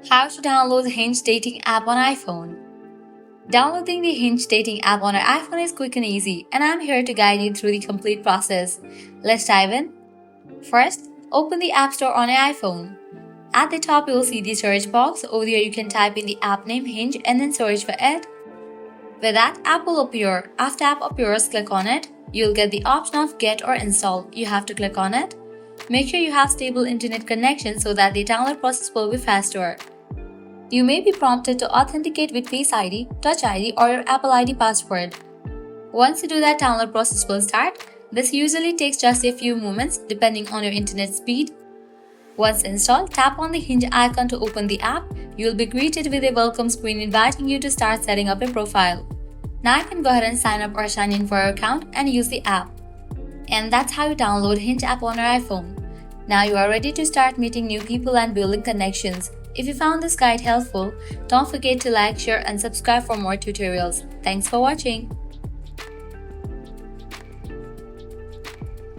How to download the Hinge dating app on iPhone. Downloading the Hinge dating app on your iPhone is quick and easy, and I'm here to guide you through the complete process. Let's dive in. First, open the App Store on your iPhone. At the top, you'll see the search box. Over there, you can type in the app name Hinge and then search for it. With that, app will appear. After app appears, click on it. You'll get the option of Get or Install. You have to click on it. Make sure you have stable internet connection so that the download process will be faster. You may be prompted to authenticate with Face ID, Touch ID, or your Apple ID password. Once you do that, download process will start. This usually takes just a few moments depending on your internet speed. Once installed, tap on the Hinge icon to open the app. You'll be greeted with a welcome screen inviting you to start setting up a profile. Now you can go ahead and sign up or sign in for your account and use the app. And that's how you download Hinge app on your iPhone. Now you are ready to start meeting new people and building connections. If you found this guide helpful, don't forget to like, share, and subscribe for more tutorials. Thanks for watching.